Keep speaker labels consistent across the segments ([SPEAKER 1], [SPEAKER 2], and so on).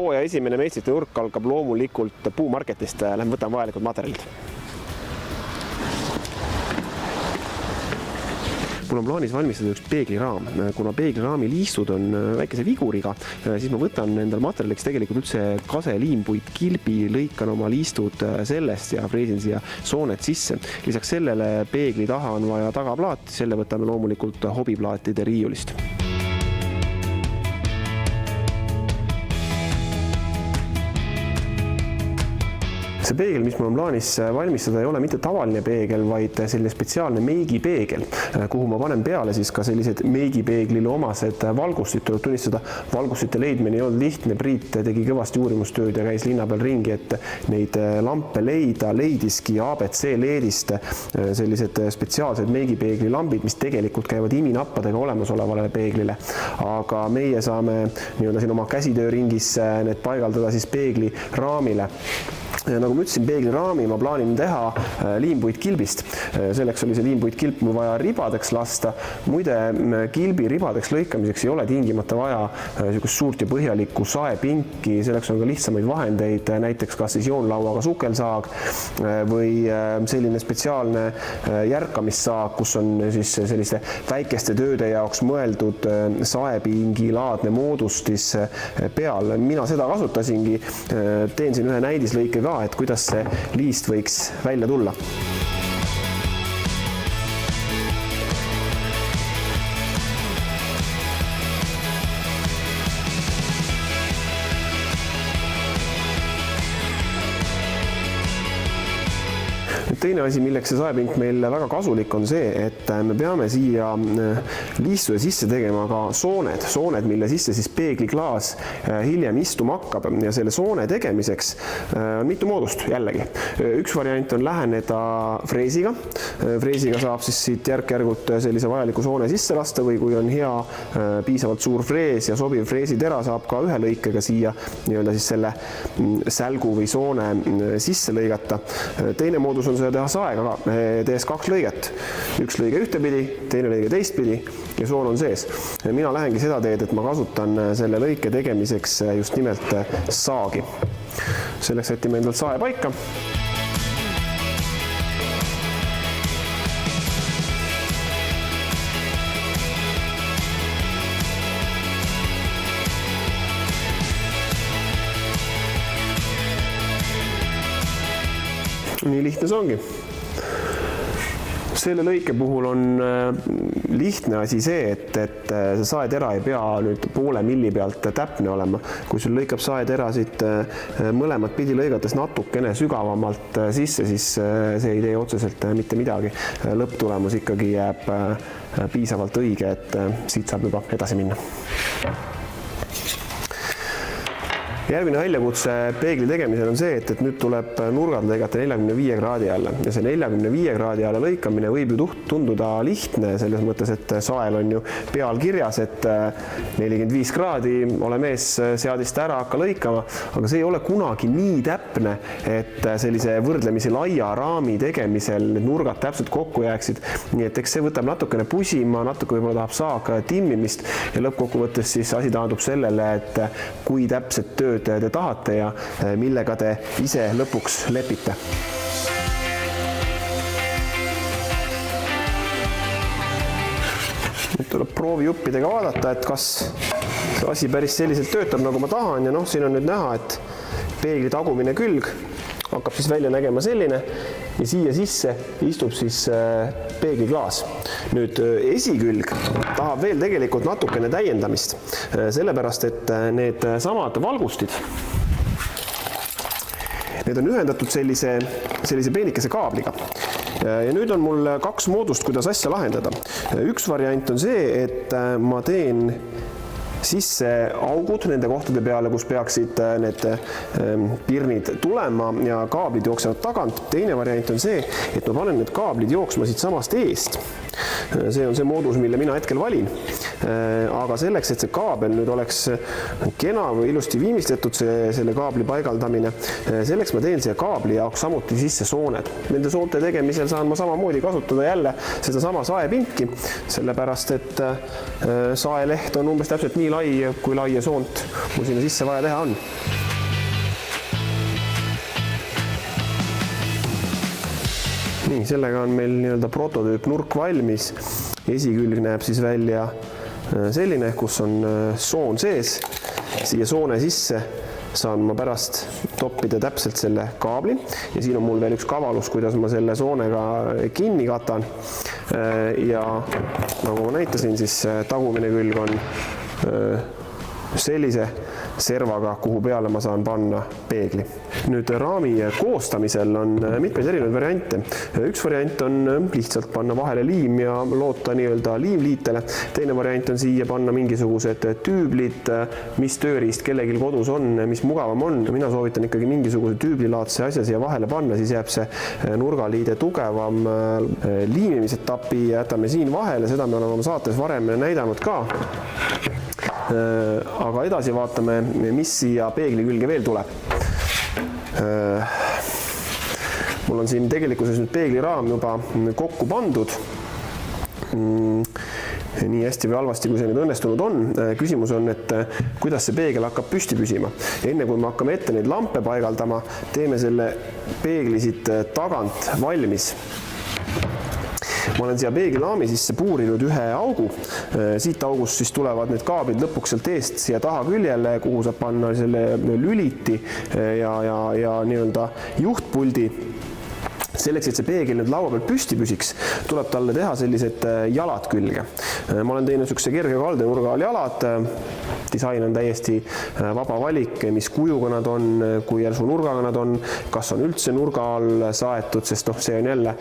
[SPEAKER 1] hooaja esimene meistrite nurk algab loomulikult puumarketist. Lähme võtame vajalikud materjalid. Mul on plaanis valmistada üks peegliraam. Kuna peegliraami liistud on väikese viguriga, siis ma võtan endal materjaliks tegelikult üldse kaseliimpuit kilbi, lõikan oma liistud sellest ja freesin siia sooned sisse. Lisaks sellele peegli taha on vaja tagaplaat, selle võtame loomulikult hobiplaatide riiulist. See peegel, mis mul on plaanis valmistada, ei ole mitte tavaline peegel, vaid selline spetsiaalne meigipeegel, kuhu ma panen peale siis ka sellised meigipeeglile omased valgustid. Tuleb tunnistada, valgustite leidmine ei olnud lihtne. Priit tegi kõvasti uurimustööd ja käis linna peal ringi, et neid lampe leida, leidiski ABC LED-ist sellised spetsiaalsed meigipeegli lambid, mis tegelikult käivad iminappadega olemasolevale peeglile. Aga meie saame siin oma käsitööringis need paigaldada siis peegli raamile. Nagu ma ütlesin, peegliraami ma plaanin teha liimpuit kilbist. Selleks oli see liimpuit kilp mul vaja ribadeks lasta. Muide, kilbi ribadeks lõikamiseks ei ole tingimata vaja suurt ja põhjalikku saepinki. Selleks on ka lihtsamaid vahendeid, näiteks kas siis joonlauaga sukelsaag või selline spetsiaalne järkamissaag, kus on siis selliste väikeste tööde jaoks mõeldud saepingi laadne moodustis peal. Mina seda kasutasingi. Teen siin ühe näidislõike ka, et kuidas see liist võiks välja tulla. Teine asi, milleks see saepink meil väga kasulik on see, et me peame siia liistude sisse tegema ka sooned, mille sisse siis peegliklaas hiljem istuma hakkab. Ja selle soone tegemiseks on mitu moodust jällegi. Üks variant on läheneda freesiga. Freesiga saab siis siit järk-järgult sellise vajaliku soone sisse lasta või kui on hea piisavalt suur frees ja sobiv freesitera, saab ka ühe lõikega siia siis selle sälgu või soone sisse lõigata. Teine moodus on teha saega, tees 2 lõiget. Üks lõige ühtepidi, teine lõige teistpidi ja soon on sees. Mina lähengi seda teed, et ma kasutan selle lõike tegemiseks just nimelt saagi. Selleks sätime endalt sae paika. Nii lihtne see ongi. Selle lõike puhul on lihtne asi see, et see saetera ei pea nüüd poole milli pealt täpne olema. Kui sul lõikab saetera siit mõlemat pidi lõigates natukene sügavamalt sisse, siis see ei tee otseselt mitte midagi. Lõpptulemus ikkagi jääb piisavalt õige, et siit saab juba edasi minna. Järgmine väljakutse peegli tegemisel on see, et nüüd tuleb nurgad lõigata 45 kraadi alla. Ja see 45 kraadi alla lõikamine võib ju tunduda lihtne, selles mõttes, et sael on ju peal kirjas, et 45 kraadi, ole mees, seadist ära, hakka lõikama. Aga see ei ole kunagi nii täpne, et sellise võrdlemisi laia raami tegemisel need nurgad täpselt kokku jääksid. Nii et eks see võtab natukene pusima, natuke võib-olla tahab saag timmimist ja lõppkokkuvõttes siis asi taandub sellele, et kui täpset tööd te tahate ja millega te ise lõpuks lepite. Nüüd tuleb proovijuppidega vaadata, et kas see asi päris selliselt töötab, nagu ma tahan ja siin on nüüd näha, et peegli tagumine külg hakkab siis välja nägema selline ja siia sisse istub siis peegliklaas. Nüüd esikülg tahab veel tegelikult natukene täiendamist, sellepärast, et need samad valgustid, need on ühendatud sellise peenikese kaabliga. Ja nüüd on mul 2 moodust, kuidas asja lahendada. Üks variant on see, et ma teen sisse augud nende kohtade peale, kus peaksid need pirnid tulema ja kaablid jooksevad tagant. Teine variant on see, et ma panen need kaablid jooksma siit samast eest. See on see moodus, mille mina hetkel valin. Aga selleks, et see kaabel nüüd oleks kena või ilusti viimistletud, selle kaabli paigaldamine, selleks ma teen siia kaabli jaoks samuti sisse sooned. Nende soonte tegemisel saan ma samamoodi kasutada jälle seda sama saepinki, sellepärast, et saeleht on umbes täpselt nii nii lai, kui laia soont mul sinna sisse vaja teha on. Nii, sellega on meil nii-öelda prototüüp nurk valmis. Esikülg näeb siis välja selline, kus on soon sees. Siia soone sisse saan ma pärast toppida täpselt selle kaabli ja siin on mul veel üks kavalus, kuidas ma selle soonega kinni katan. Ja nagu ma näitasin, siis tagumine külg on sellise servaga, kuhu peale ma saan panna peegli. Nüüd raami koostamisel on mitmeid erinevaid variante. Üks variant on lihtsalt panna vahele liim ja loota nii-öelda liimliitele. Teine variant on siia panna mingisugused tüüblid, mis tööriist kellelgi kodus on, mis mugavam on. Mina soovitan ikkagi mingisuguse tüüblilaadse asja siia vahele panna, siis jääb see nurgaliide tugevam. Liimimisetapi jätame siin vahele, seda me oleme oma saates varem näidanud ka. Aga edasi vaatame, mis siia peegli külge veel tuleb. Mul on siin tegelikkuses nüüd peegliraam juba kokku pandud. Nii hästi või halvasti, kui see nüüd õnnestunud on. Küsimus on, et kuidas see peegel hakkab püsti püsima. Enne kui me hakkame ette neid lampe paigaldama, teeme selle peegli siit tagant valmis. Ma olen siia peeglilaami sisse puurinud ühe augu. Siit august siis tulevad need kaablid lõpuks sealt eest siia taha küljele, kuhu saab panna selle lüliti ja nii-öelda juhtpuldi. Selleks, et see peegel nüüd laua peal püsti püsiks, tuleb talle teha sellised jalad külge. Ma olen teinud sükse kerge kaldenurga all jalad. Disain on täiesti vaba valik, mis kujuga nad on, kui järsu nurgaga nad on, kas on üldse nurga all saetud, sest see on jälle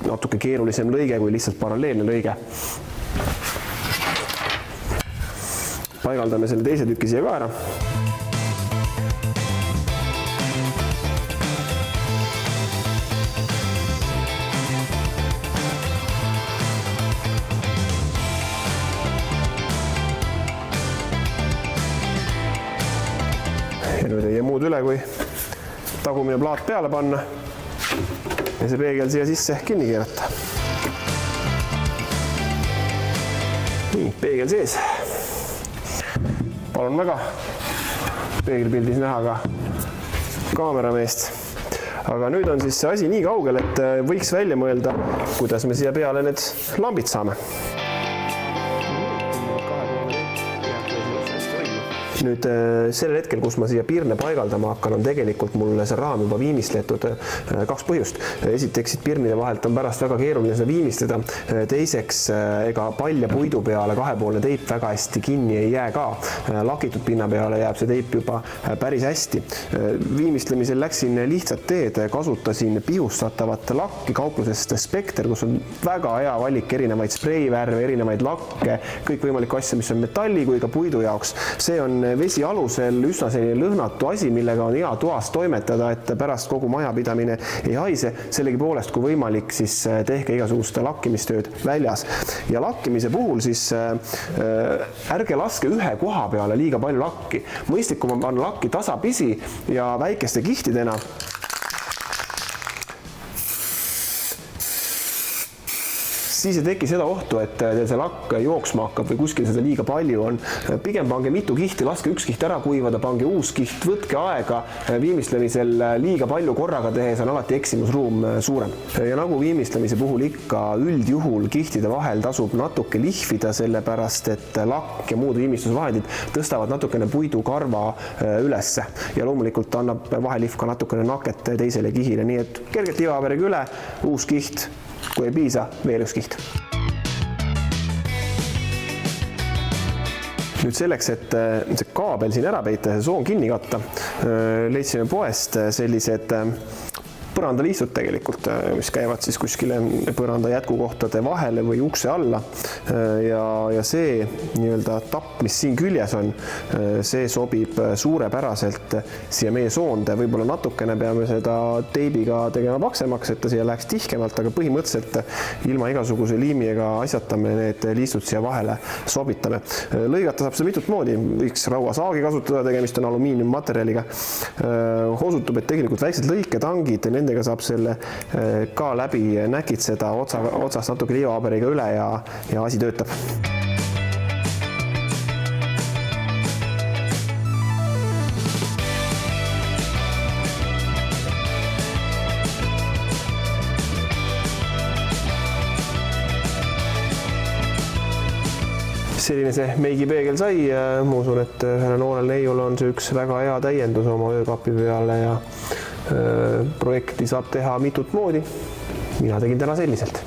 [SPEAKER 1] natuke keerulisem lõige kui lihtsalt paralleelne lõige. Paigaldame selle teise tüki siia ka ära. Ja nüüd ei jää muud üle, kui tagumine plaat peale panna ja see peegel siia sisse kinni keerata. Nii, peegel sees. Palun väga peegelpildis näha ka kaamerameest. Aga nüüd on siis see asi nii kaugel, et võiks välja mõelda, kuidas me siia peale need lambid saame. Nüüd sellel hetkel, kus ma siia pirne paigaldama hakkan, on tegelikult mul see raam juba viimistletud kaks põhjust. Esiteks, pirnide vahelt on pärast väga keeruline seda viimistleda. Teiseks, ega palja puidu peale kahepoolne teip väga hästi kinni ei jää ka. Lakitud pinna peale jääb see teip juba päris hästi. Viimistlemisel läksin lihtsat teed, kasutasin pihustatavat lakki kauplusest Spekter, kus on väga hea valik erinevaid spreivärve, erinevaid lakke, kõik võimalik asja, mis on metalli kui ka puidu jaoks. See on vesi alusel üsna selline lõhnatu asi, millega on hea toas toimetada, et pärast kogu majapidamine ei haise. Sellegi poolest, kui võimalik, siis tehke igasuguste lakkimistööd väljas. Ja lakkimise puhul siis ärge laske ühe koha peale liiga palju lakki. Mõistlikum on panna lakki tasapisi ja väikeste kihtidena. Siis ei teki seda ohtu, et see lakk jooksma hakkab või kuskil seda liiga palju on. Pigem pange mitu kihti, laske üks kiht ära kuivada, pange uus kiht, võtke aega. Viimistlemisel liiga palju korraga tehes on alati eksimusruum suurem. Ja nagu viimistlemise puhul ikka üldjuhul kihtide vahel tasub natuke lihvida, sellepärast et lakk ja muud viimistlusvahendid tõstavad natukene puidukarva ülesse. Ja loomulikult annab vahelihv ka natukene naket teisele kihile, nii et kergelt liivapaberiga üle, uus kiht. Kui ei piisa, veel üks kiht. Nüüd selleks, et see kaabel siin ära peita ja see soon kinni katta, leidsime poest sellised põrandaliistud tegelikult, mis käivad siis kuskile põranda jätkukohtade vahele või ukse alla. Ja see nii-öelda tapp, mis siin küljes on, see sobib suurepäraselt siia meie soonde. Võib-olla natukene peame seda teibiga tegema paksemaks, et ta siia läheks tihkemalt, aga põhimõtteliselt ilma igasuguse liimiga asjatame need liistud siia vahele sobitame. Lõigata saab seda mitut moodi, võiks rauasaagi kasutada, tegemist on alumiiniummaterjaliga. Osutub, et tegelikult väiksed lõiketangid, nendega saab selle ka läbi näkitseda otsast natuke liivapaberiga üle ja asi töötab. selline see meigipeegel sai. Ma usun, et ühele noorel neiule on see üks väga hea täiendus oma öökapi peale ja projekti saab teha mitut moodi. Mina tegin täna selliselt.